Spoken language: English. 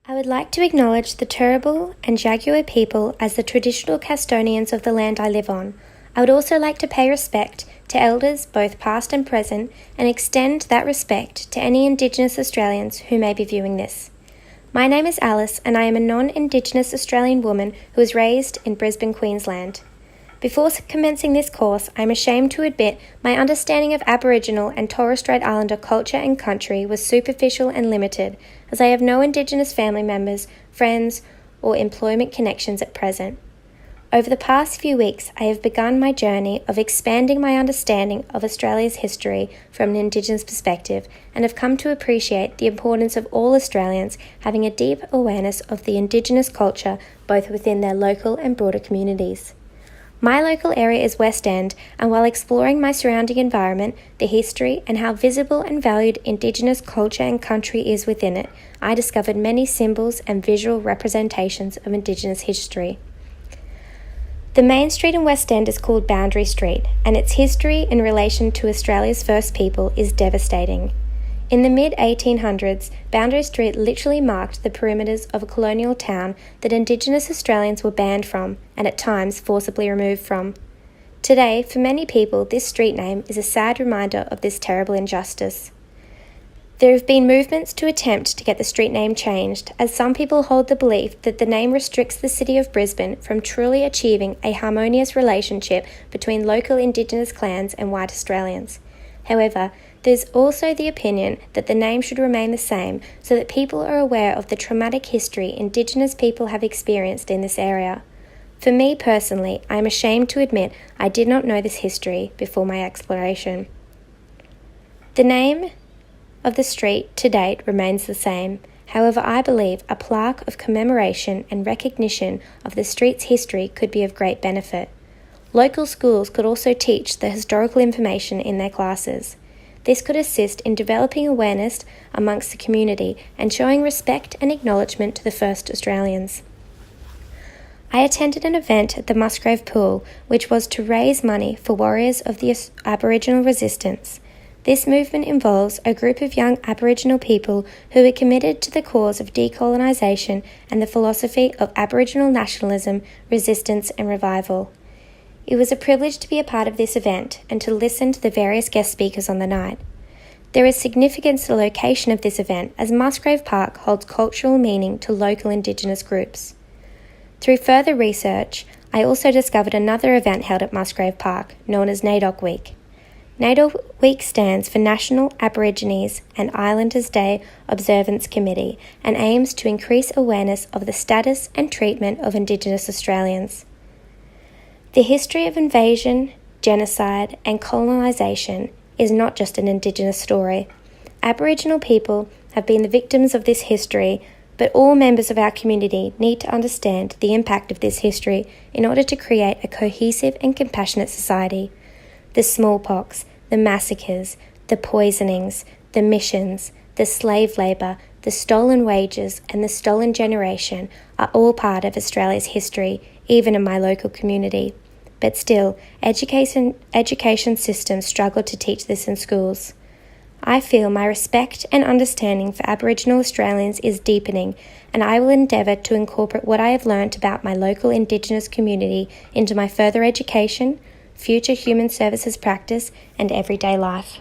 I would like to acknowledge the Turrbal and Jaguar people as the traditional custodians of the land I live on. I would also like to pay respect to elders, both past and present, and extend that respect to any Indigenous Australians who may be viewing this. My name is Alice, and I am a non-Indigenous Australian woman who was raised in Brisbane, Queensland. Before commencing this course, I am ashamed to admit my understanding of Aboriginal and Torres Strait Islander culture and country was superficial and limited, as I have no Indigenous family members, friends, or employment connections at present. Over the past few weeks, I have begun my journey of expanding my understanding of Australia's history from an Indigenous perspective, and have come to appreciate the importance of all Australians having a deep awareness of the Indigenous culture both within their local and broader communities. My local area is West End, and while exploring my surrounding environment, the history, and how visible and valued Indigenous culture and country is within it, I discovered many symbols and visual representations of Indigenous history. The main street in West End is called Boundary Street, and its history in relation to Australia's first people is devastating. In the mid-1800s, Boundary Street literally marked the perimeters of a colonial town that Indigenous Australians were banned from and at times forcibly removed from. Today, for many people, this street name is a sad reminder of this terrible injustice. There have been movements to attempt to get the street name changed, as some people hold the belief that the name restricts the city of Brisbane from truly achieving a harmonious relationship between local Indigenous clans and white Australians. However, there's also the opinion that the name should remain the same so that people are aware of the traumatic history Indigenous people have experienced in this area. For me personally, I am ashamed to admit I did not know this history before my exploration. The name of the street to date remains the same. However, I believe a plaque of commemoration and recognition of the street's history could be of great benefit. Local schools could also teach the historical information in their classes. This could assist in developing awareness amongst the community and showing respect and acknowledgement to the first Australians. I attended an event at the Musgrave Pool, which was to raise money for warriors of the Aboriginal resistance. This movement involves a group of young Aboriginal people who are committed to the cause of decolonisation and the philosophy of Aboriginal nationalism, resistance and revival. It was a privilege to be a part of this event and to listen to the various guest speakers on the night. There is significance to the location of this event, as Musgrave Park holds cultural meaning to local Indigenous groups. Through further research, I also discovered another event held at Musgrave Park, known as NAIDOC Week. NAIDOC Week stands for National Aborigines and Islanders Day Observance Committee and aims to increase awareness of the status and treatment of Indigenous Australians. The history of invasion, genocide, and colonisation is not just an Indigenous story. Aboriginal people have been the victims of this history, but all members of our community need to understand the impact of this history in order to create a cohesive and compassionate society. The smallpox, the massacres, the poisonings, the missions, the slave labour, the stolen wages, and the stolen generation are all part of Australia's history, even in my local community. But still, education systems struggle to teach this in schools. I feel my respect and understanding for Aboriginal Australians is deepening, and I will endeavour to incorporate what I have learnt about my local Indigenous community into my further education, future human services practice, and everyday life.